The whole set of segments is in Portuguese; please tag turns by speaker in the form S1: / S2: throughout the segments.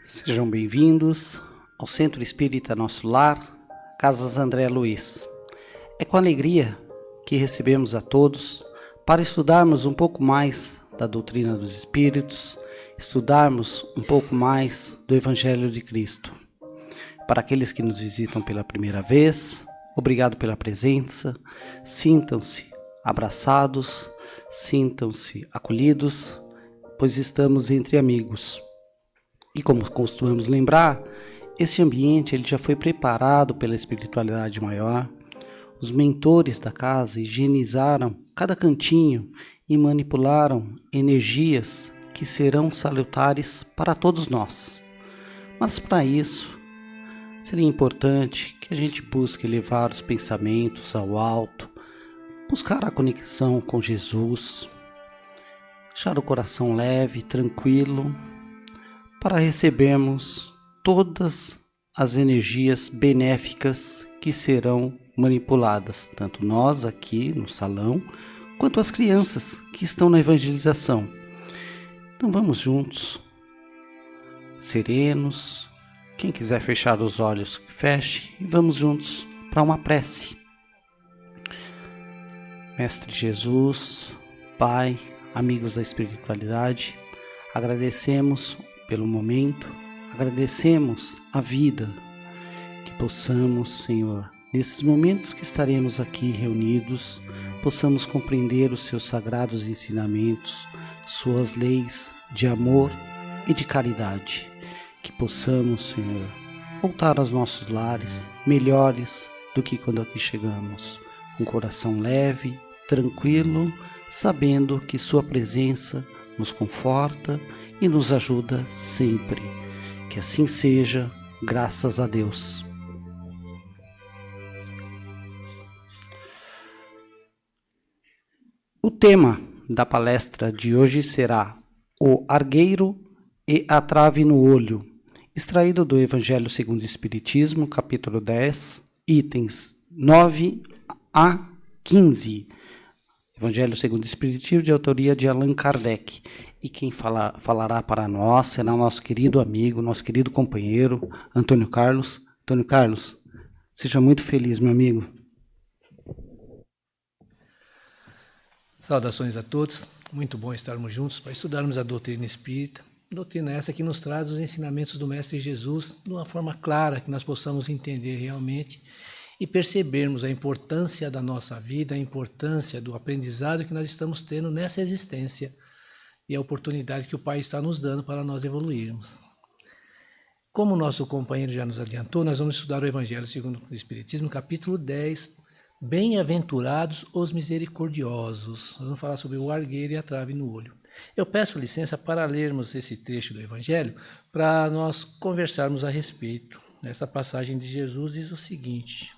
S1: Sejam bem-vindos ao Centro Espírita Nosso Lar, Casas André Luiz. É com alegria que recebemos a todos para estudarmos um pouco mais da doutrina dos Espíritos, estudarmos um pouco mais do Evangelho de Cristo. Para aqueles que nos visitam pela primeira vez, obrigado pela presença, sintam-se abraçados, sintam-se acolhidos, pois estamos entre amigos. E como costumamos lembrar, esse ambiente ele já foi preparado pela espiritualidade maior. Os mentores da casa higienizaram cada cantinho e manipularam energias que serão salutares para todos nós. Mas para isso, seria importante que a gente busque elevar os pensamentos ao alto, buscar a conexão com Jesus, deixar o coração leve, tranquilo, para recebermos todas as energias benéficas que serão manipuladas, tanto nós aqui no salão, quanto as crianças que estão na evangelização. Então vamos juntos, serenos, quem quiser fechar os olhos, feche, e vamos juntos para uma prece. Mestre Jesus, Pai, amigos da espiritualidade, agradecemos pelo momento, agradecemos a vida, que possamos, Senhor, nesses momentos que estaremos aqui reunidos, possamos compreender os seus sagrados ensinamentos, suas leis de amor e de caridade, que possamos, Senhor, voltar aos nossos lares melhores do que quando aqui chegamos, com coração leve, tranquilo, sabendo que sua presença nos conforta e nos ajuda sempre. Que assim seja, graças a Deus. O tema da palestra de hoje será o argueiro e a trave no olho, extraído do Evangelho segundo o Espiritismo, capítulo 10, itens 9 a 15. Evangelho segundo o Espiritismo, de autoria de Allan Kardec. E quem falará para nós será nosso querido amigo, nosso querido companheiro, Antônio Carlos. Antônio Carlos, seja muito feliz, meu amigo.
S2: Saudações a todos. Muito bom estarmos juntos para estudarmos a doutrina espírita. Doutrina essa que nos traz os ensinamentos do Mestre Jesus de uma forma clara, que nós possamos entender realmente e percebermos a importância da nossa vida, a importância do aprendizado que nós estamos tendo nessa existência e a oportunidade que o Pai está nos dando para nós evoluirmos. Como o nosso companheiro já nos adiantou, nós vamos estudar o Evangelho segundo o Espiritismo, capítulo 10, Bem-aventurados os misericordiosos. Nós vamos falar sobre o argueiro e a trave no olho. Eu peço licença para lermos esse trecho do Evangelho, para nós conversarmos a respeito. Essa passagem de Jesus diz o seguinte: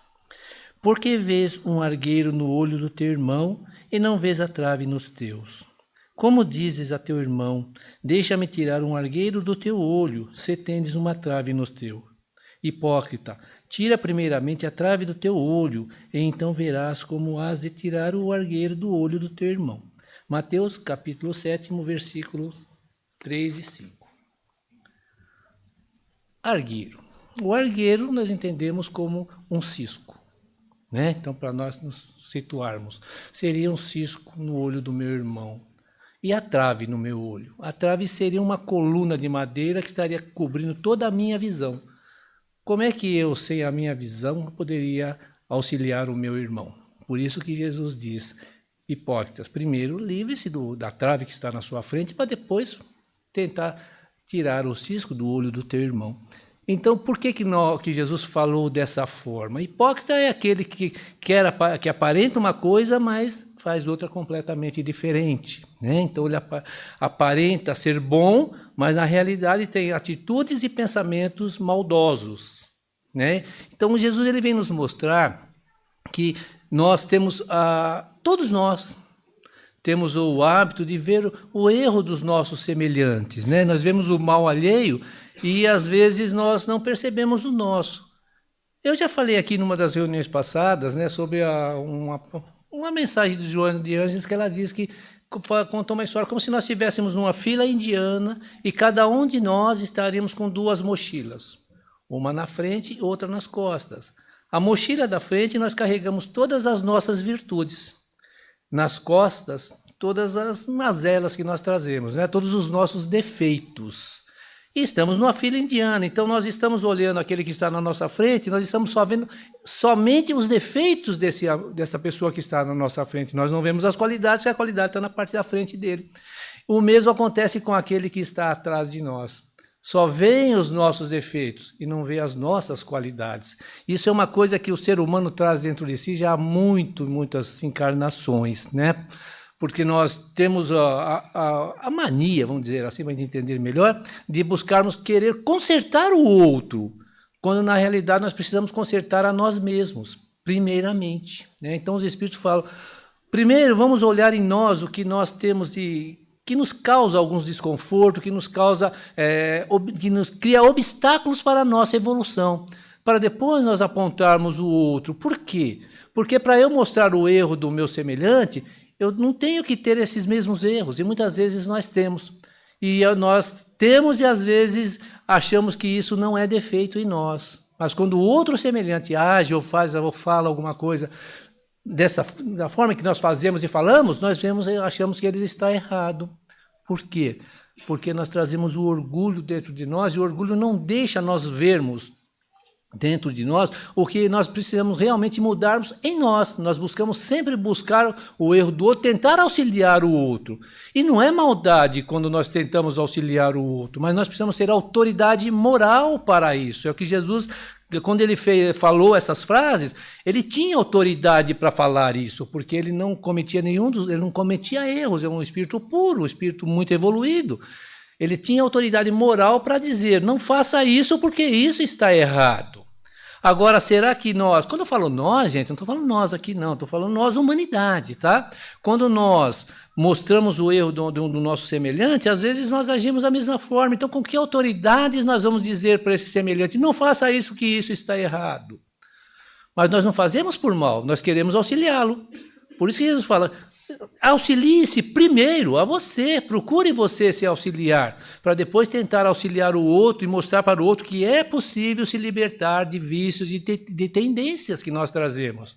S2: Por que vês um argueiro no olho do teu irmão e não vês a trave nos teus? Como dizes a teu irmão, deixa-me tirar um argueiro do teu olho, se tendes uma trave no teu? Hipócrita, tira primeiramente a trave do teu olho, e então verás como has de tirar o argueiro do olho do teu irmão. Mateus, capítulo 7, versículo 3 e 5. Argueiro. O argueiro nós entendemos como um cisco, né? Então, para nós nos situarmos, seria um cisco no olho do meu irmão. E a trave no meu olho? A trave seria uma coluna de madeira que estaria cobrindo toda a minha visão. Como é que eu, sem a minha visão, poderia auxiliar o meu irmão? Por isso que Jesus diz: hipócritas, primeiro livre-se da trave que está na sua frente, para depois tentar tirar o cisco do olho do teu irmão. Então, por que Jesus falou dessa forma? Hipócrita é aquele que aparenta uma coisa, mas faz outra completamente diferente, né? Então, ele aparenta ser bom, mas na realidade tem atitudes e pensamentos maldosos, né? Então, Jesus ele vem nos mostrar que nós temos, todos nós temos o hábito de ver o erro dos nossos semelhantes, né? Nós vemos o mal alheio e às vezes nós não percebemos o nosso. Eu já falei aqui numa das reuniões passadas, né, sobre uma mensagem de Joana de Ângeles, que ela diz que contou uma história como se nós estivéssemos numa fila indiana e cada um de nós estaríamos com 2 mochilas, uma na frente e outra nas costas. A mochila da frente nós carregamos todas as nossas virtudes, nas costas todas as mazelas que nós trazemos, né? Todos os nossos defeitos. E estamos numa fila indiana, então nós estamos olhando aquele que está na nossa frente, nós estamos só vendo somente os defeitos dessa pessoa que está na nossa frente. Nós não vemos as qualidades, porque a qualidade está na parte da frente dele. O mesmo acontece com aquele que está atrás de nós. Só veem os nossos defeitos e não vê as nossas qualidades. Isso é uma coisa que o ser humano traz dentro de si já há muitas encarnações, né? Porque nós temos a mania, vamos dizer assim, para entender melhor, de buscarmos querer consertar o outro, quando na realidade nós precisamos consertar a nós mesmos, primeiramente, né? Então os Espíritos falam, primeiro vamos olhar em nós o que nós temos que nos causa alguns desconfortos, que nos cria obstáculos para a nossa evolução, para depois nós apontarmos o outro. Por quê? Porque para eu mostrar o erro do meu semelhante, eu não tenho que ter esses mesmos erros, e muitas vezes nós temos. E nós temos e às vezes achamos que isso não é defeito em nós. Mas quando o outro semelhante age ou faz ou fala alguma coisa da forma que nós fazemos e falamos, nós achamos que ele está errado. Por quê? Porque nós trazemos o orgulho dentro de nós, e o orgulho não deixa nós vermos dentro de nós o que nós precisamos realmente mudarmos em nós. Nós buscamos sempre buscar o erro do outro, tentar auxiliar o outro. E não é maldade quando nós tentamos auxiliar o outro, mas nós precisamos ter autoridade moral para isso. É o que Jesus, quando ele falou essas frases, ele tinha autoridade para falar isso, porque ele não cometia ele não cometia erros, é um espírito puro, um espírito muito evoluído. Ele tinha autoridade moral para dizer, não faça isso porque isso está errado. Agora, será que nós... Quando eu falo nós, gente, não estou falando nós aqui, não. Estou falando nós, humanidade, tá? Quando nós mostramos o erro do nosso semelhante, às vezes nós agimos da mesma forma. Então, com que autoridades nós vamos dizer para esse semelhante, não faça isso que isso está errado? Mas nós não fazemos por mal, nós queremos auxiliá-lo. Por isso que Jesus fala... Auxilie-se primeiro a você, procure você se auxiliar, para depois tentar auxiliar o outro e mostrar para o outro que é possível se libertar de vícios e de tendências que nós trazemos.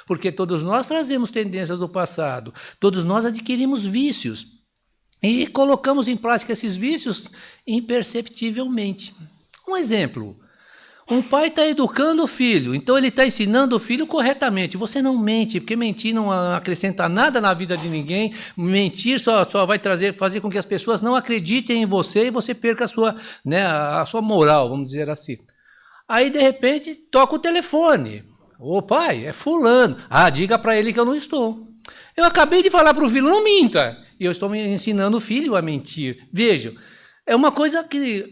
S2: Porque todos nós trazemos tendências do passado, todos nós adquirimos vícios e colocamos em prática esses vícios imperceptivelmente. Um exemplo. Um pai está educando o filho, então ele está ensinando o filho corretamente. Você não mente, porque mentir não acrescenta nada na vida de ninguém. Mentir só vai fazer com que as pessoas não acreditem em você e você perca a sua moral, vamos dizer assim. Aí, de repente, toca o telefone. Ô pai, é fulano. Ah, diga para ele que eu não estou. Eu acabei de falar para o filho, não minta. E eu estou ensinando o filho a mentir. Vejam, é uma coisa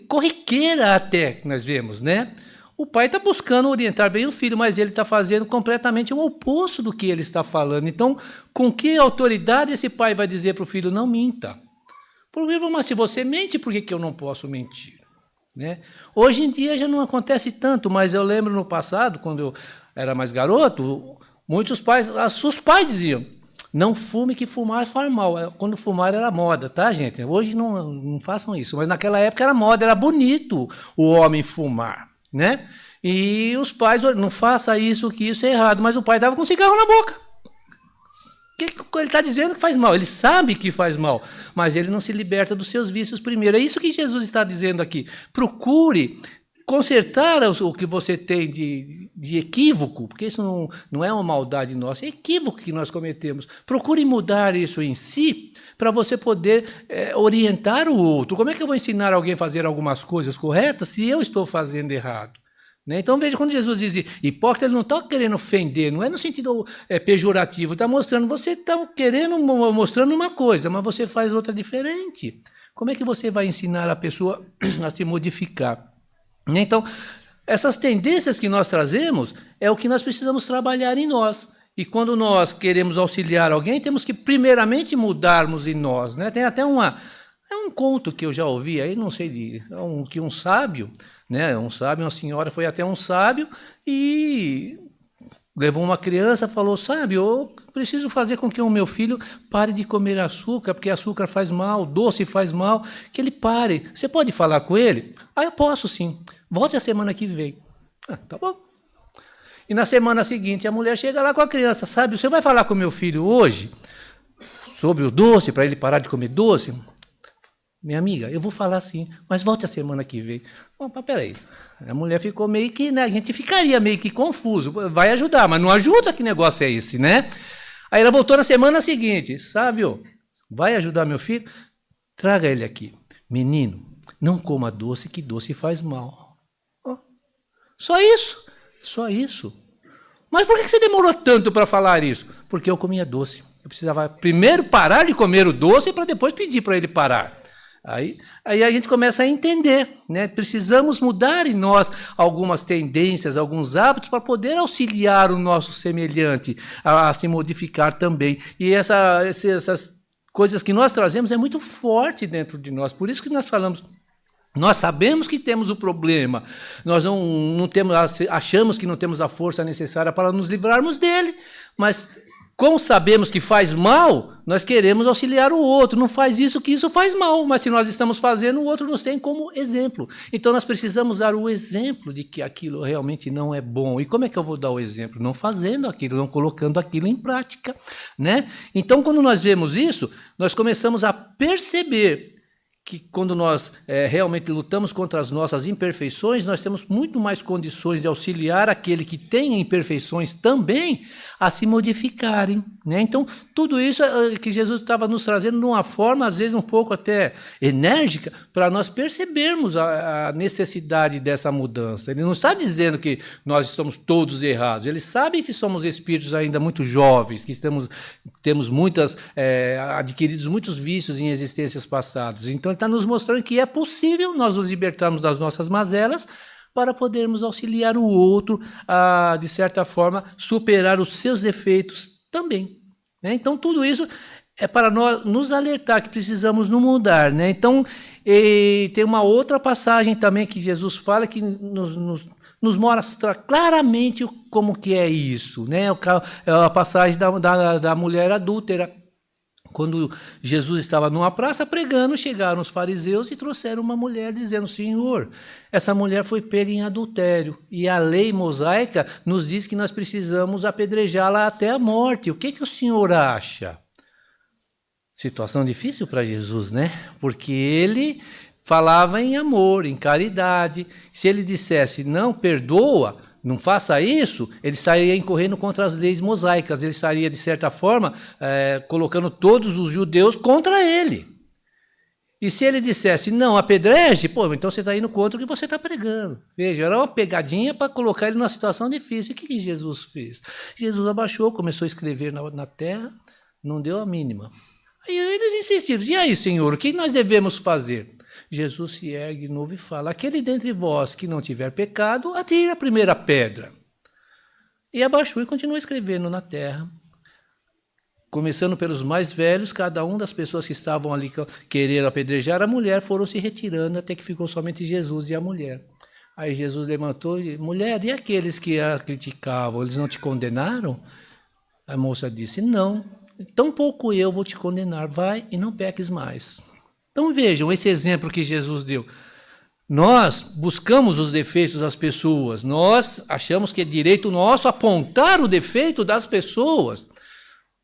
S2: corriqueira até que nós vemos, né? O pai está buscando orientar bem o filho, mas ele está fazendo completamente o oposto do que ele está falando. Então, com que autoridade esse pai vai dizer para o filho, não minta? Porque, mas se você mente, por que eu não posso mentir? Né? Hoje em dia já não acontece tanto, mas eu lembro no passado, quando eu era mais garoto, muitos pais, os pais diziam, não fume que fumar faz mal. Quando fumar era moda, tá, gente? Hoje não façam isso, mas naquela época era moda, era bonito o homem fumar. Né? E os pais, não faça isso, que isso é errado, mas o pai estava com um cigarro na boca. O que ele está dizendo que faz mal? Ele sabe que faz mal, mas ele não se liberta dos seus vícios primeiro. É isso que Jesus está dizendo aqui. Procure consertar o que você tem de equívoco, porque isso não é uma maldade nossa, é equívoco que nós cometemos. Procure mudar isso em si, para você poder orientar o outro. Como é que eu vou ensinar alguém a fazer algumas coisas corretas se eu estou fazendo errado? Né? Então, veja, quando Jesus diz hipócrita, ele não está querendo ofender, não é no sentido pejorativo, está mostrando, você está mostrando uma coisa, mas você faz outra diferente. Como é que você vai ensinar a pessoa a se modificar? Então, essas tendências que nós trazemos é o que nós precisamos trabalhar em nós. E quando nós queremos auxiliar alguém, temos que primeiramente mudarmos em nós. Né? Tem até um conto que eu já ouvi, aí não sei, que um sábio, né? Uma senhora foi até um sábio e levou uma criança, falou, sabe, eu preciso fazer com que o meu filho pare de comer açúcar, porque açúcar faz mal, doce faz mal, que ele pare. Você pode falar com ele? Eu posso sim. Volte a semana que vem. Tá bom. E na semana seguinte a mulher chega lá com a criança, sabe, você vai falar com o meu filho hoje sobre o doce, para ele parar de comer doce? Minha amiga, eu vou falar sim, mas volte a semana que vem. Bom, mas peraí. A mulher ficou meio que, né, a gente ficaria meio que confuso. Vai ajudar, mas não ajuda, que negócio é esse, né? Aí ela voltou na semana seguinte, sabe, vai ajudar meu filho? Traga ele aqui. Menino, não coma doce, que doce faz mal. Só isso. Só isso. Mas por que você demorou tanto para falar isso? Porque eu comia doce. Eu precisava primeiro parar de comer o doce para depois pedir para ele parar. Aí a gente começa a entender, né? Precisamos mudar em nós algumas tendências, alguns hábitos para poder auxiliar o nosso semelhante a se modificar também. E essas coisas que nós trazemos é muito forte dentro de nós. Por isso que nós falamos. Nós sabemos que temos o problema, nós não temos, achamos que não temos a força necessária para nos livrarmos dele, mas como sabemos que faz mal, nós queremos auxiliar o outro, não faz isso que isso faz mal, mas se nós estamos fazendo, o outro nos tem como exemplo. Então nós precisamos dar o exemplo de que aquilo realmente não é bom. E como é que eu vou dar o exemplo? Não fazendo aquilo, não colocando aquilo em prática, né? Então quando nós vemos isso, nós começamos a perceber que quando nós realmente lutamos contra as nossas imperfeições, nós temos muito mais condições de auxiliar aquele que tem imperfeições também a se modificarem, né? Então, tudo isso que Jesus estava nos trazendo de uma forma, às vezes, um pouco até enérgica, para nós percebermos a necessidade dessa mudança. Ele não está dizendo que nós estamos todos errados, ele sabe que somos espíritos ainda muito jovens, que temos adquiridos muitos vícios em existências passadas. Então, ele está nos mostrando que é possível nós nos libertarmos das nossas mazelas para podermos auxiliar o outro a, de certa forma, superar os seus defeitos também, né? Então, tudo isso é para nós nos alertar que precisamos nos mudar, né? Então, tem uma outra passagem também que Jesus fala que nos mostra claramente como que é isso, né? É a passagem da mulher adúltera. Quando Jesus estava numa praça pregando, chegaram os fariseus e trouxeram uma mulher dizendo, Senhor, essa mulher foi pega em adultério e a lei mosaica nos diz que nós precisamos apedrejá-la até a morte. O que o senhor acha? Situação difícil para Jesus, né? Porque ele falava em amor, em caridade. Se ele dissesse, não, perdoa, não faça isso, ele estaria incorrendo contra as leis mosaicas, ele estaria, de certa forma, colocando todos os judeus contra ele. E se ele dissesse, não, apedreje, então você está indo contra o que você está pregando. Veja, era uma pegadinha para colocar ele numa situação difícil. E o que Jesus fez? Jesus abaixou, começou a escrever na terra, não deu a mínima. Aí eles insistiram, e aí, Senhor, o que nós devemos fazer? Jesus se ergue de novo e fala, aquele dentre vós que não tiver pecado, atire a primeira pedra. E abaixou e continuou escrevendo na terra. Começando pelos mais velhos, cada uma das pessoas que estavam ali querendo apedrejar a mulher foram se retirando até que ficou somente Jesus e a mulher. Aí Jesus levantou e disse, mulher, e aqueles que a criticavam, eles não te condenaram? A moça disse, não, tampouco eu vou te condenar, vai e não peques mais. Então vejam esse exemplo que Jesus deu. Nós buscamos os defeitos das pessoas, nós achamos que é direito nosso apontar o defeito das pessoas,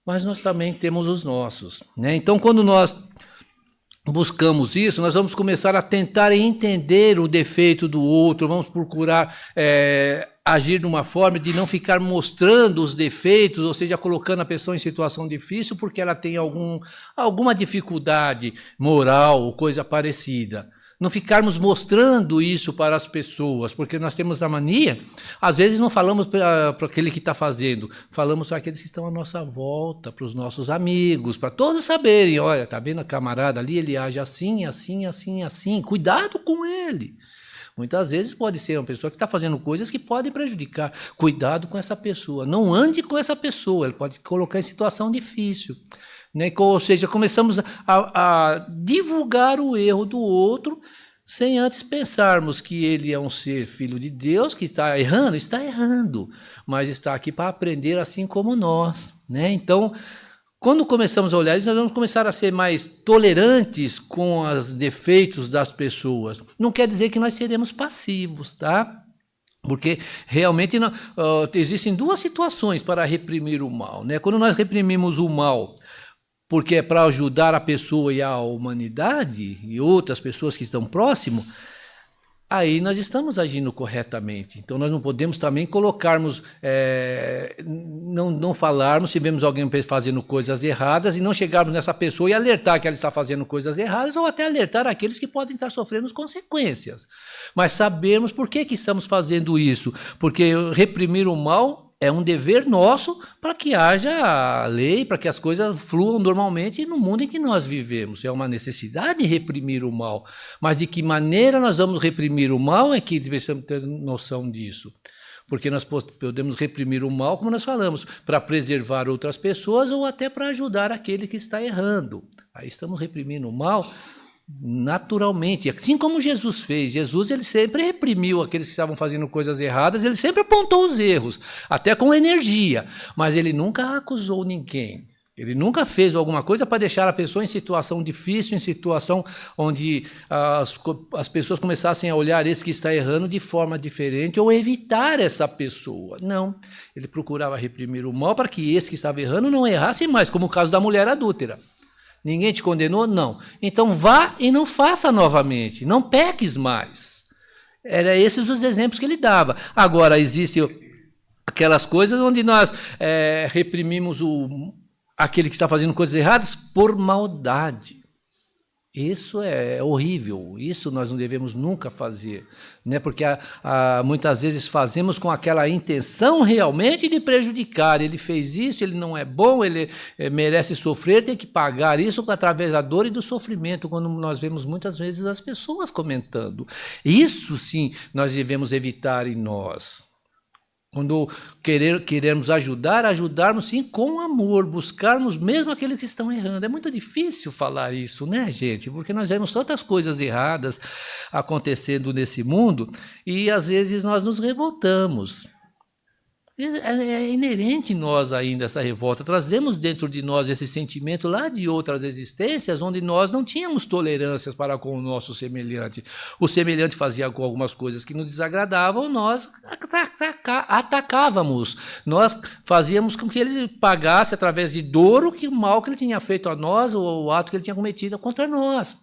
S2: mas nós também temos os nossos, né? Então, quando nós buscamos isso, nós vamos começar a tentar entender o defeito do outro, vamos procurar agir de uma forma de não ficar mostrando os defeitos, ou seja, colocando a pessoa em situação difícil porque ela tem alguma dificuldade moral ou coisa parecida. Não ficarmos mostrando isso para as pessoas, porque nós temos a mania, às vezes não falamos para aquele que está fazendo, falamos para aqueles que estão à nossa volta, para os nossos amigos, para todos saberem, olha, está vendo a camarada ali, ele age assim, assim, assim, assim, cuidado com ele. Muitas vezes pode ser uma pessoa que está fazendo coisas que podem prejudicar. Cuidado com essa pessoa, não ande com essa pessoa, ele pode colocar em situação difícil, né? Ou seja, começamos a divulgar o erro do outro sem antes pensarmos que ele é um ser filho de Deus, que está errando, mas está aqui para aprender assim como nós, né? Então, quando começamos a olhar isso, nós vamos começar a ser mais tolerantes com os defeitos das pessoas. Não quer dizer que nós seremos passivos, tá? Porque realmente existem duas situações para reprimir o mal, né? Quando nós reprimimos o mal porque é para ajudar a pessoa e a humanidade e outras pessoas que estão próximo, aí nós estamos agindo corretamente. Então nós não podemos também colocarmos, não falarmos se vemos alguém fazendo coisas erradas e não chegarmos nessa pessoa e alertar que ela está fazendo coisas erradas ou até alertar aqueles que podem estar sofrendo as consequências. Mas sabermos por que estamos fazendo isso. Porque reprimir o mal é um dever nosso para que haja lei, para que as coisas fluam normalmente no mundo em que nós vivemos. É uma necessidade reprimir o mal. Mas de que maneira nós vamos reprimir o mal é que precisamos ter noção disso. Porque nós podemos reprimir o mal, como nós falamos, para preservar outras pessoas ou até para ajudar aquele que está errando. Aí estamos reprimindo o mal naturalmente, assim como Jesus fez. Jesus, ele sempre reprimiu aqueles que estavam fazendo coisas erradas, ele sempre apontou os erros, até com energia, mas ele nunca acusou ninguém. Ele nunca fez alguma coisa para deixar a pessoa em situação difícil, em situação onde as pessoas começassem a olhar esse que está errando de forma diferente ou evitar essa pessoa. Não, ele procurava reprimir o mal para que esse que estava errando não errasse mais, como o caso da mulher adúltera. Ninguém te condenou? Não. Então vá e não faça novamente, não peques mais. Eram esses os exemplos que ele dava. Agora, existem aquelas coisas onde nós reprimimos aquele que está fazendo coisas erradas por maldade. Isso é horrível, isso nós não devemos nunca fazer, né? Porque muitas vezes fazemos com aquela intenção realmente de prejudicar. Ele fez isso, ele não é bom, ele merece sofrer, tem que pagar isso através da dor e do sofrimento, quando nós vemos muitas vezes as pessoas comentando. Isso sim nós devemos evitar em nós. Quando queremos ajudarmos sim com amor, buscarmos mesmo aqueles que estão errando. É muito difícil falar isso, né, gente? Porque nós vemos tantas coisas erradas acontecendo nesse mundo e às vezes nós nos revoltamos. É inerente em nós ainda essa revolta. Trazemos dentro de nós esse sentimento lá de outras existências, onde nós não tínhamos tolerâncias para com o nosso semelhante. O semelhante fazia algumas coisas que nos desagradavam, nós atacávamos. Nós fazíamos com que ele pagasse através de dor o mal que ele tinha feito a nós, ou o ato que ele tinha cometido contra nós.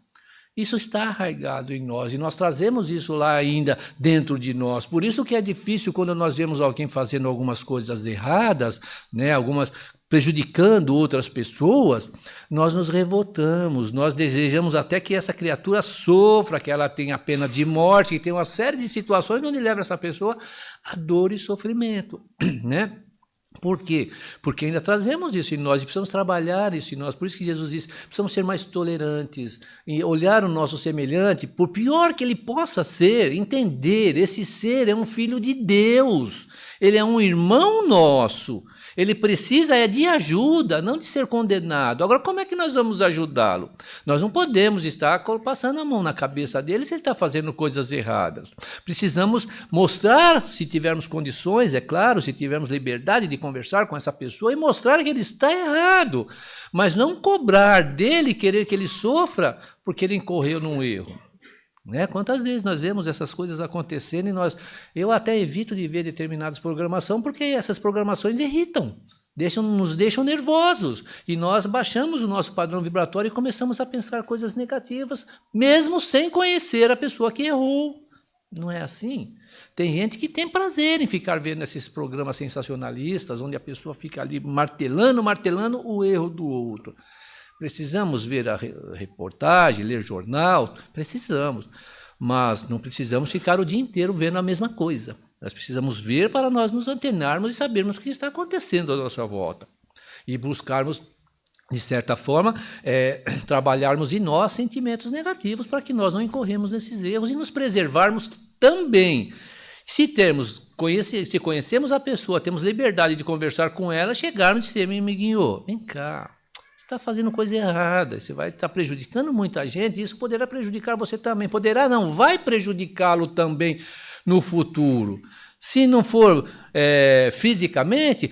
S2: Isso está arraigado em nós e nós trazemos isso lá ainda dentro de nós. Por isso que é difícil quando nós vemos alguém fazendo algumas coisas erradas, né, algumas prejudicando outras pessoas, nós nos revoltamos, nós desejamos até que essa criatura sofra, que ela tenha pena de morte, que tenha uma série de situações onde leva essa pessoa a dor e sofrimento, né? Por quê? Porque ainda trazemos isso em nós e precisamos trabalhar isso em nós. Por isso que Jesus disse, precisamos ser mais tolerantes, e olhar o nosso semelhante, por pior que ele possa ser, entender, esse ser é um filho de Deus, ele é um irmão nosso, ele precisa de ajuda, não de ser condenado. Agora, como é que nós vamos ajudá-lo? Nós não podemos estar passando a mão na cabeça dele se ele está fazendo coisas erradas. Precisamos mostrar, se tivermos condições, é claro, se tivermos liberdade de conversar com essa pessoa e mostrar que ele está errado, mas não cobrar dele, querer que ele sofra porque ele incorreu num erro. Né? Quantas vezes nós vemos essas coisas acontecendo e eu até evito de ver determinadas programações porque essas programações irritam, nos deixam nervosos e nós baixamos o nosso padrão vibratório e começamos a pensar coisas negativas, mesmo sem conhecer a pessoa que errou. Não é assim? Tem gente que tem prazer em ficar vendo esses programas sensacionalistas, onde a pessoa fica ali martelando o erro do outro. Precisamos ver a reportagem, ler jornal, precisamos, mas não precisamos ficar o dia inteiro vendo a mesma coisa. Nós precisamos ver para nós nos antenarmos e sabermos o que está acontecendo à nossa volta. E buscarmos, de certa forma, trabalharmos em nós sentimentos negativos para que nós não incorremos nesses erros e nos preservarmos também. Se conhecemos a pessoa, temos liberdade de conversar com ela, chegarmos e dizer, meu amiguinho, vem cá. está fazendo coisa errada, você vai estar prejudicando muita gente, e isso poderá prejudicar você também. Poderá não, vai prejudicá-lo também no futuro. Se não for fisicamente,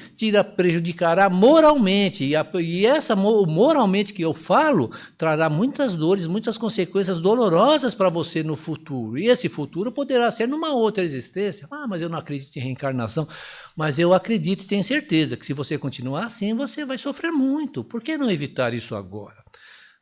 S2: prejudicará moralmente. E essa moralmente que eu falo trará muitas dores, muitas consequências dolorosas para você no futuro. E esse futuro poderá ser numa outra existência. Ah, mas eu não acredito em reencarnação. Mas eu acredito e tenho certeza que se você continuar assim, você vai sofrer muito. Por que não evitar isso agora?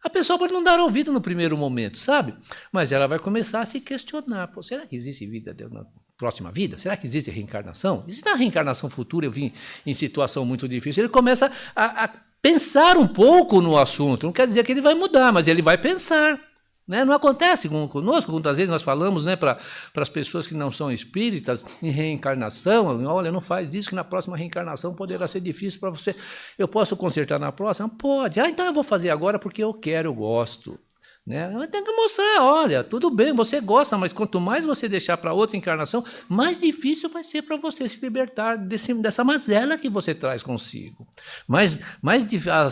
S2: A pessoa pode não dar ouvido no primeiro momento, sabe? Mas ela vai começar a se questionar. Pô, será que existe vida na próxima vida? Será que existe reencarnação? Existe a reencarnação futura? Eu vim em situação muito difícil. Ele começa a pensar um pouco no assunto. Não quer dizer que ele vai mudar, mas ele vai pensar. Né? Não acontece conosco, muitas vezes nós falamos, né, para as pessoas que não são espíritas em reencarnação, olha, não faz isso que na próxima reencarnação poderá ser difícil para você. Eu posso consertar na próxima? Pode. Ah, então eu vou fazer agora porque eu quero, eu gosto. Né? Eu tenho que mostrar, olha, tudo bem, você gosta, mas quanto mais você deixar para outra encarnação, mais difícil vai ser para você se libertar dessa mazela que você traz consigo. A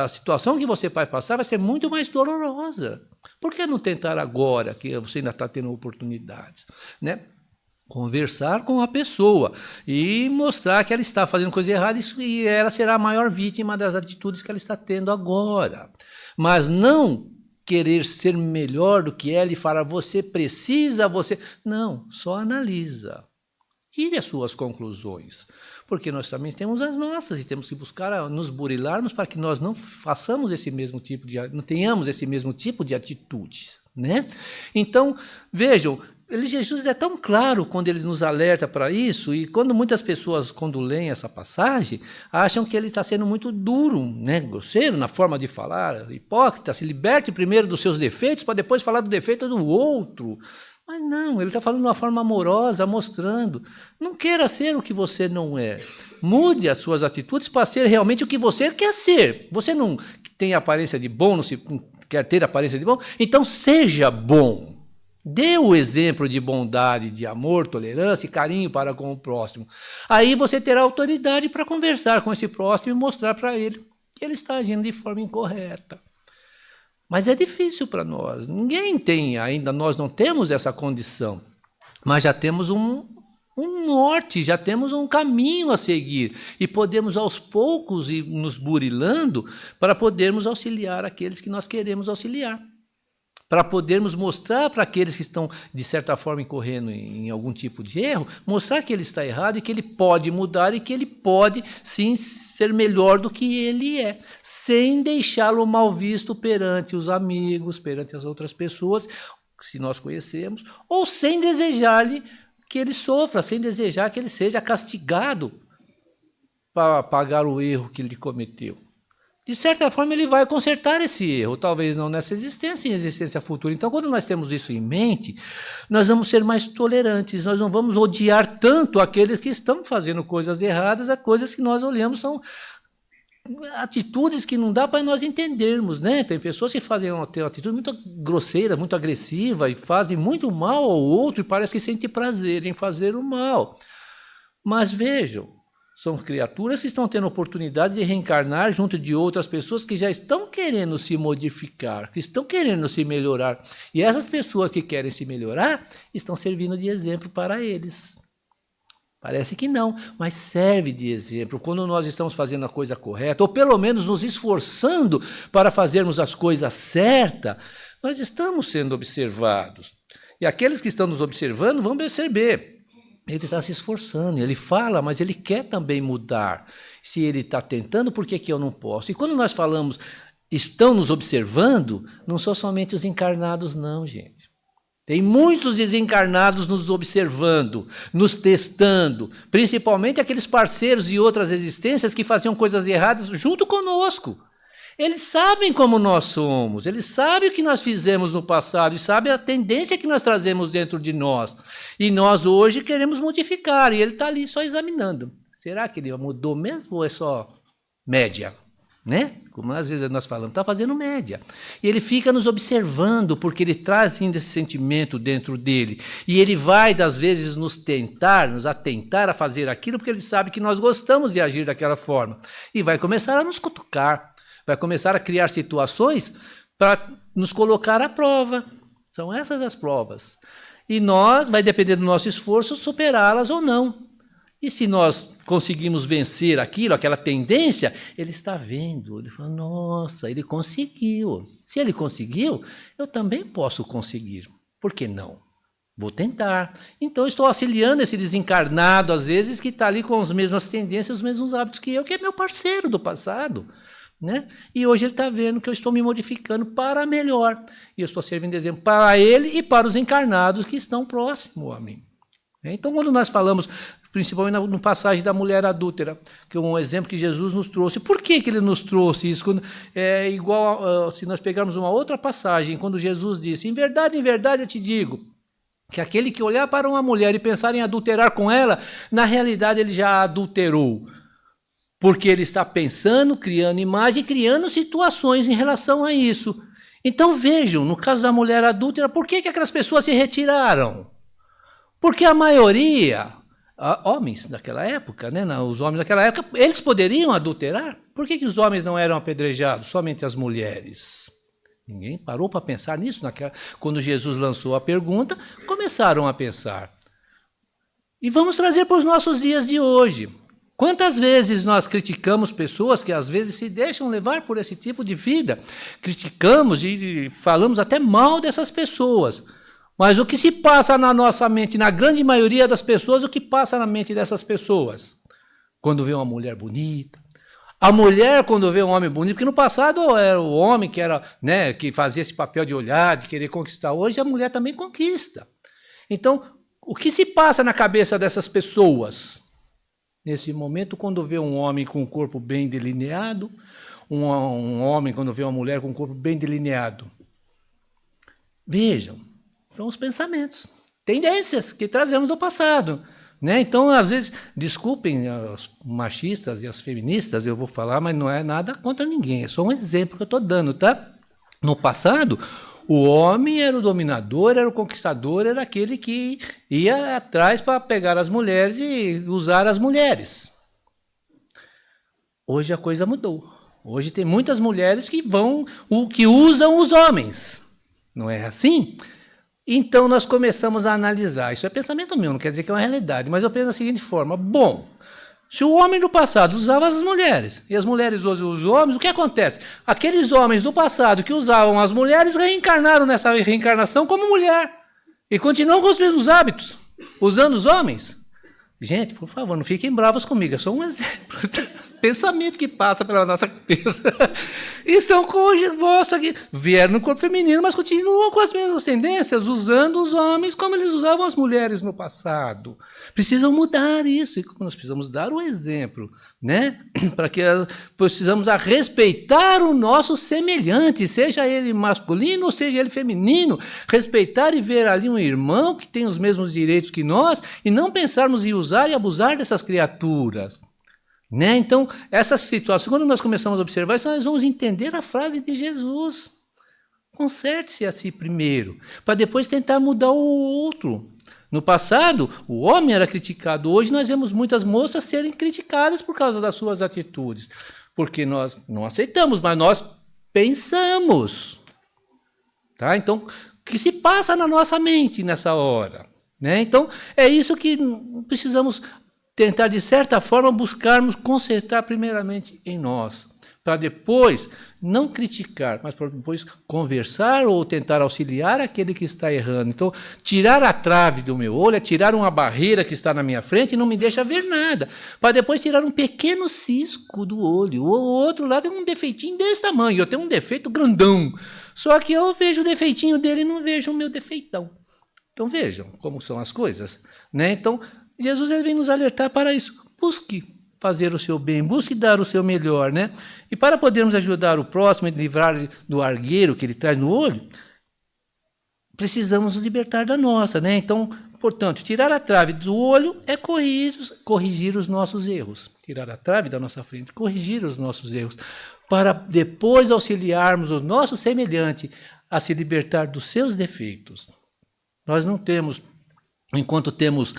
S2: situação que você vai passar vai ser muito mais dolorosa. Por que não tentar agora, que você ainda está tendo oportunidades? Né? Conversar com a pessoa e mostrar que ela está fazendo coisa errada e ela será a maior vítima das atitudes que ela está tendo agora. Mas não querer ser melhor do que ela e falar, você precisa, você... Não, só analisa. Tire as suas conclusões. Porque nós também temos as nossas e temos que buscar nos burilarmos para que nós não façamos não tenhamos esse mesmo tipo de atitudes. Né? Então, vejam, Jesus é tão claro quando ele nos alerta para isso, e quando muitas pessoas, quando leem essa passagem, acham que ele está sendo muito duro, né, grosseiro na forma de falar, hipócrita, se liberte primeiro dos seus defeitos para depois falar do defeito do outro. Mas não, ele está falando de uma forma amorosa, mostrando. Não queira ser o que você não é. Mude as suas atitudes para ser realmente o que você quer ser. Você não tem aparência de bom, não quer ter aparência de bom? Então seja bom. Dê o exemplo de bondade, de amor, tolerância e carinho para com o próximo. Aí você terá autoridade para conversar com esse próximo e mostrar para ele que ele está agindo de forma incorreta. Mas é difícil para nós. Ninguém tem ainda, nós não temos essa condição. Mas já temos um norte, já temos um caminho a seguir. E podemos aos poucos ir nos burilando para podermos auxiliar aqueles que nós queremos auxiliar. Para podermos mostrar para aqueles que estão, de certa forma, incorrendo em algum tipo de erro, mostrar que ele está errado e que ele pode mudar e que ele pode, sim, ser melhor do que ele é, sem deixá-lo mal visto perante os amigos, perante as outras pessoas, se nós conhecemos, ou sem desejar-lhe que ele sofra, sem desejar que ele seja castigado para pagar o erro que ele cometeu. De certa forma, ele vai consertar esse erro, talvez não nessa existência, em existência futura. Então, quando nós temos isso em mente, nós vamos ser mais tolerantes, nós não vamos odiar tanto aqueles que estão fazendo coisas erradas, a coisas que nós olhamos são atitudes que não dá para nós entendermos, né? Tem pessoas que têm uma atitude muito grosseira, muito agressiva e fazem muito mal ao outro e parece que sentem prazer em fazer o mal. Mas vejam, são criaturas que estão tendo oportunidades de reencarnar junto de outras pessoas que já estão querendo se modificar, que estão querendo se melhorar. E essas pessoas que querem se melhorar estão servindo de exemplo para eles. Parece que não, mas serve de exemplo. Quando nós estamos fazendo a coisa correta, ou pelo menos nos esforçando para fazermos as coisas certas, nós estamos sendo observados. E aqueles que estão nos observando vão perceber. Ele está se esforçando, ele fala, mas ele quer também mudar. Se ele está tentando, por que eu não posso? E quando nós falamos, estão nos observando, não são somente os encarnados, não, gente. Tem muitos desencarnados nos observando, nos testando, principalmente aqueles parceiros de outras existências que faziam coisas erradas junto conosco. Eles sabem como nós somos, eles sabem o que nós fizemos no passado e sabem a tendência que nós trazemos dentro de nós. E nós hoje queremos modificar, e ele está ali só examinando. Será que ele mudou mesmo ou é só média? Né? Como às vezes nós falamos, está fazendo média. E ele fica nos observando, porque ele traz ainda esse sentimento dentro dele. E ele vai, às vezes, nos atentar a fazer aquilo, porque ele sabe que nós gostamos de agir daquela forma. E vai começar a nos cutucar. vai começar a criar situações para nos colocar à prova. São essas as provas. E nós, vai depender do nosso esforço, superá-las ou não. E se nós conseguimos vencer aquilo, aquela tendência, ele está vendo, ele fala, nossa, ele conseguiu. Se ele conseguiu, eu também posso conseguir. Por que não? Vou tentar. Então, estou auxiliando esse desencarnado, às vezes, que está ali com as mesmas tendências, os mesmos hábitos que eu, que é meu parceiro do passado. Né? E hoje ele está vendo que eu estou me modificando para melhor. E eu estou servindo de exemplo para ele e para os encarnados que estão próximos a mim. Então, quando nós falamos, principalmente no passagem da mulher adúltera, que é um exemplo que Jesus nos trouxe. Por que ele nos trouxe isso? É igual, se nós pegarmos uma outra passagem, quando Jesus disse, em verdade eu te digo, que aquele que olhar para uma mulher e pensar em adulterar com ela, na realidade ele já adulterou. Porque ele está pensando, criando imagem, criando situações em relação a isso. Então vejam, no caso da mulher adúltera, por que aquelas pessoas se retiraram? Porque a maioria, homens daquela época, né, os homens daquela época, eles poderiam adulterar? Por que os homens não eram apedrejados, somente as mulheres? Ninguém parou para pensar nisso. Quando Jesus lançou a pergunta, começaram a pensar. E vamos trazer para os nossos dias de hoje. Quantas vezes nós criticamos pessoas que às vezes se deixam levar por esse tipo de vida? Criticamos e falamos até mal dessas pessoas. Mas o que se passa na nossa mente, na grande maioria das pessoas, o que passa na mente dessas pessoas? Quando vê uma mulher bonita. A mulher, quando vê um homem bonito, porque no passado era o homem que era, né, que fazia esse papel de olhar, de querer conquistar. Hoje a mulher também conquista. Então, o que se passa na cabeça dessas pessoas? Nesse momento, quando vê um homem com o corpo bem delineado, um homem quando vê uma mulher com o corpo bem delineado. Vejam, são os pensamentos, tendências que trazemos do passado. Né? Então, às vezes, desculpem os machistas e as feministas, eu vou falar, mas não é nada contra ninguém, é só um exemplo que eu estou dando, tá? No passado, o homem era o dominador, era o conquistador, era aquele que ia atrás para pegar as mulheres e usar as mulheres. Hoje a coisa mudou. Hoje tem muitas mulheres que usam os homens. Não é assim? Então nós começamos a analisar. Isso é pensamento meu, não quer dizer que é uma realidade, mas eu penso da seguinte forma. Bom, se o homem do passado usava as mulheres e as mulheres usam os homens, o que acontece? Aqueles homens do passado que usavam as mulheres reencarnaram nessa reencarnação como mulher e continuam com os mesmos hábitos, usando os homens. Gente, por favor, não fiquem bravos comigo, é só um exemplo. Pensamento que passa pela nossa cabeça. Estão com o aqui, vieram no corpo feminino, mas continuam com as mesmas tendências, usando os homens como eles usavam as mulheres no passado. Precisam mudar isso, e nós precisamos dar o exemplo, né? Para que precisamos respeitar o nosso semelhante, seja ele masculino ou seja ele feminino, respeitar e ver ali um irmão que tem os mesmos direitos que nós, e não pensarmos em usar e abusar dessas criaturas. Né? Então, essa situação, quando nós começamos a observar isso, nós vamos entender a frase de Jesus. Conserte-se a si primeiro, para depois tentar mudar o outro. No passado, o homem era criticado. Hoje nós vemos muitas moças serem criticadas por causa das suas atitudes. Porque nós não aceitamos, mas nós pensamos. Tá? Então, o que se passa na nossa mente nessa hora? Né? Então, é isso que precisamos tentar, de certa forma, buscarmos consertar primeiramente em nós, para depois não criticar, mas para depois conversar ou tentar auxiliar aquele que está errando. Então, tirar a trave do meu olho é tirar uma barreira que está na minha frente e não me deixa ver nada, para depois tirar um pequeno cisco do olho. O outro lado tem um defeitinho desse tamanho, eu tenho um defeito grandão, só que eu vejo o defeitinho dele e não vejo o meu defeitão. Então, vejam como são as coisas. Né? Então, Jesus ele vem nos alertar para isso. Busque fazer o seu bem, busque dar o seu melhor. Né? E para podermos ajudar o próximo e livrar do argueiro que ele traz no olho, precisamos nos libertar da nossa. Né? Então, portanto, tirar a trave do olho é corrigir os nossos erros. Tirar a trave da nossa frente, corrigir os nossos erros, para depois auxiliarmos o nosso semelhante a se libertar dos seus defeitos. Nós não temos Enquanto temos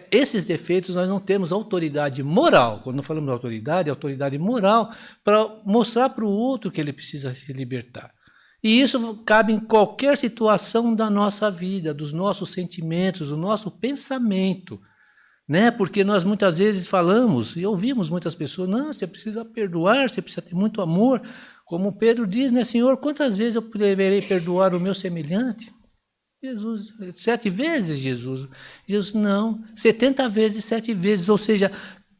S2: esses defeitos, nós não temos autoridade moral. Quando falamos de autoridade, é autoridade moral para mostrar para o outro que ele precisa se libertar. E isso cabe em qualquer situação da nossa vida, dos nossos sentimentos, do nosso pensamento. Né? Porque nós muitas vezes falamos e ouvimos muitas pessoas, não, você precisa perdoar, você precisa ter muito amor. Como Pedro diz, né, Senhor, quantas vezes eu deverei perdoar o meu semelhante? Jesus, 7 vezes, Jesus. Jesus, não, 70 vezes, 7 vezes, ou seja,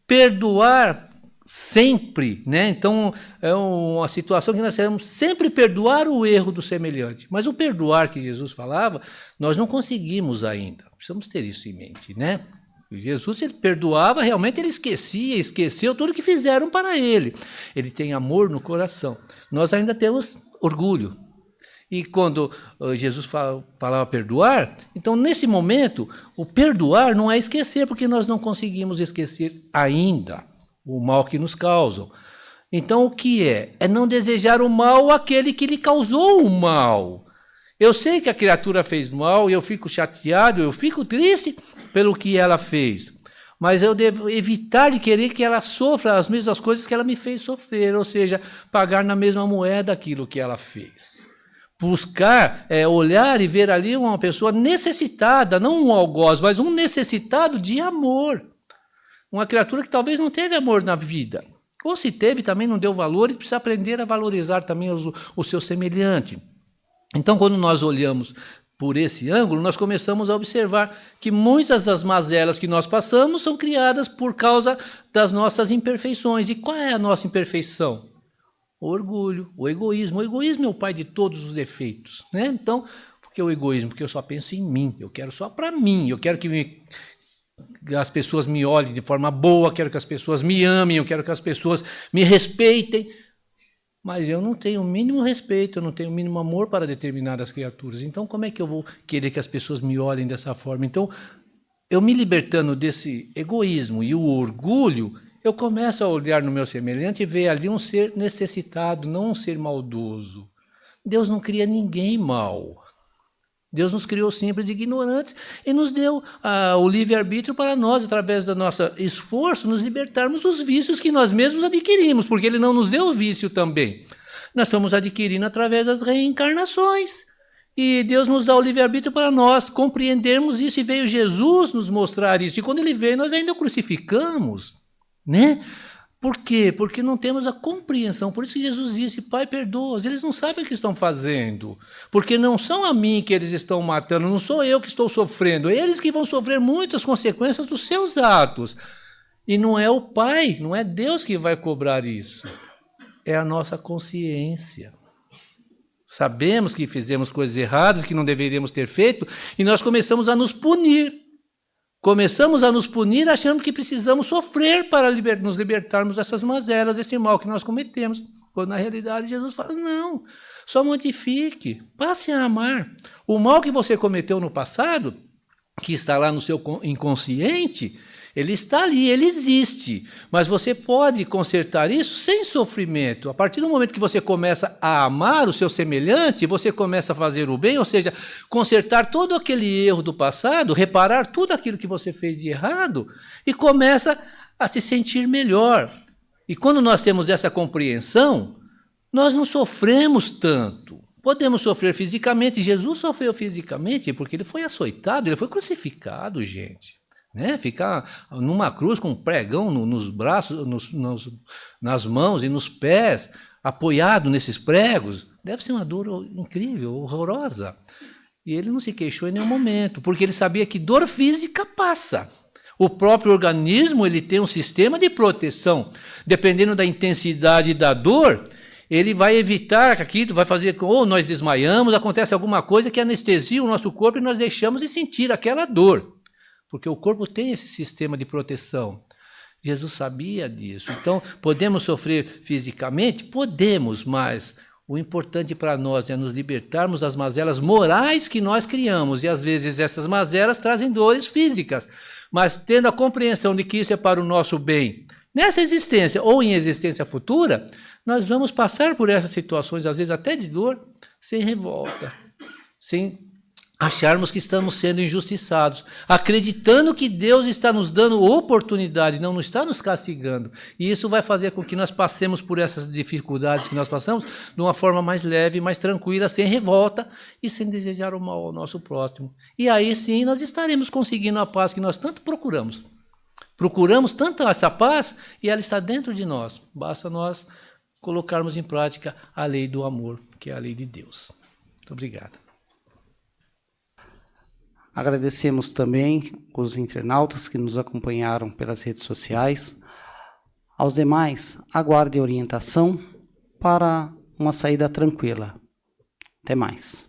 S2: perdoar sempre, né? Então, é uma situação que nós devemos sempre perdoar o erro do semelhante. Mas o perdoar que Jesus falava, nós não conseguimos ainda. Precisamos ter isso em mente, né? Jesus, ele perdoava, realmente ele esqueceu tudo que fizeram para ele. Ele tem amor no coração. Nós ainda temos orgulho. E quando Jesus falava perdoar, então nesse momento, o perdoar não é esquecer, porque nós não conseguimos esquecer ainda o mal que nos causam. Então o que é? É não desejar o mal àquele que lhe causou o mal. Eu sei que a criatura fez mal, eu fico chateado, eu fico triste pelo que ela fez. Mas eu devo evitar de querer que ela sofra as mesmas coisas que ela me fez sofrer, ou seja, pagar na mesma moeda aquilo que ela fez. Buscar, olhar e ver ali uma pessoa necessitada, não um algoz, mas um necessitado de amor. Uma criatura que talvez não teve amor na vida. Ou se teve, também não deu valor e precisa aprender a valorizar também o seu semelhante. Então, quando nós olhamos por esse ângulo, nós começamos a observar que muitas das mazelas que nós passamos são criadas por causa das nossas imperfeições. E qual é a nossa imperfeição? O orgulho, o egoísmo. O egoísmo é o pai de todos os defeitos, né? Então, por que o egoísmo? Porque eu só penso em mim, eu quero só para mim, eu quero que as pessoas me olhem de forma boa, quero que as pessoas me amem, eu quero que as pessoas me respeitem, mas eu não tenho o mínimo respeito, eu não tenho o mínimo amor para determinadas criaturas. Então, como é que eu vou querer que as pessoas me olhem dessa forma? Então, eu me libertando desse egoísmo e o orgulho, eu começo a olhar no meu semelhante e ver ali um ser necessitado, não um ser maldoso. Deus não cria ninguém mal. Deus nos criou simples e ignorantes e nos deu o livre-arbítrio para nós, através do nosso esforço, nos libertarmos dos vícios que nós mesmos adquirimos, porque Ele não nos deu o vício também. Nós estamos adquirindo através das reencarnações. E Deus nos dá o livre-arbítrio para nós compreendermos isso, e veio Jesus nos mostrar isso. E quando Ele veio, nós ainda o crucificamos, né? Por quê? Porque não temos a compreensão. Por isso que Jesus disse, Pai, perdoa-os. Eles não sabem o que estão fazendo. Porque não são a mim que eles estão matando, não sou eu que estou sofrendo. Eles que vão sofrer muitas consequências dos seus atos. E não é o Pai, não é Deus que vai cobrar isso. É a nossa consciência. Sabemos que fizemos coisas erradas, que não deveríamos ter feito, e nós começamos a nos punir. Começamos a nos punir achando que precisamos sofrer para nos libertarmos dessas mazelas, desse mal que nós cometemos. Quando na realidade Jesus fala, não, só modifique, passe a amar. O mal que você cometeu no passado, que está lá no seu inconsciente, ele está ali, ele existe. Mas você pode consertar isso sem sofrimento. A partir do momento que você começa a amar o seu semelhante, você começa a fazer o bem, ou seja, consertar todo aquele erro do passado, reparar tudo aquilo que você fez de errado e começa a se sentir melhor. E quando nós temos essa compreensão, nós não sofremos tanto. Podemos sofrer fisicamente. Jesus sofreu fisicamente porque ele foi açoitado, ele foi crucificado, gente. Né? Ficar numa cruz com um pregão nos braços, nas mãos e nos pés, apoiado nesses pregos, deve ser uma dor incrível, horrorosa. E ele não se queixou em nenhum momento, porque ele sabia que dor física passa. O próprio organismo ele tem um sistema de proteção. Dependendo da intensidade da dor, ele vai evitar que aquilo vai fazer com ou nós desmaiamos, acontece alguma coisa que anestesia o nosso corpo e nós deixamos de sentir aquela dor. Porque o corpo tem esse sistema de proteção. Jesus sabia disso. Então, podemos sofrer fisicamente? Podemos, mas o importante para nós é nos libertarmos das mazelas morais que nós criamos. E às vezes essas mazelas trazem dores físicas. Mas tendo a compreensão de que isso é para o nosso bem, nessa existência ou em existência futura, nós vamos passar por essas situações, às vezes até de dor, sem revolta, sem acharmos que estamos sendo injustiçados, acreditando que Deus está nos dando oportunidade, não nos está nos castigando. E isso vai fazer com que nós passemos por essas dificuldades que nós passamos de uma forma mais leve, mais tranquila, sem revolta e sem desejar o mal ao nosso próximo. E aí sim nós estaremos conseguindo a paz que nós tanto procuramos. Procuramos tanto essa paz e ela está dentro de nós. Basta nós colocarmos em prática a lei do amor, que é a lei de Deus. Muito obrigado.
S1: Agradecemos também os internautas que nos acompanharam pelas redes sociais. Aos demais, aguarde orientação para uma saída tranquila. Até mais.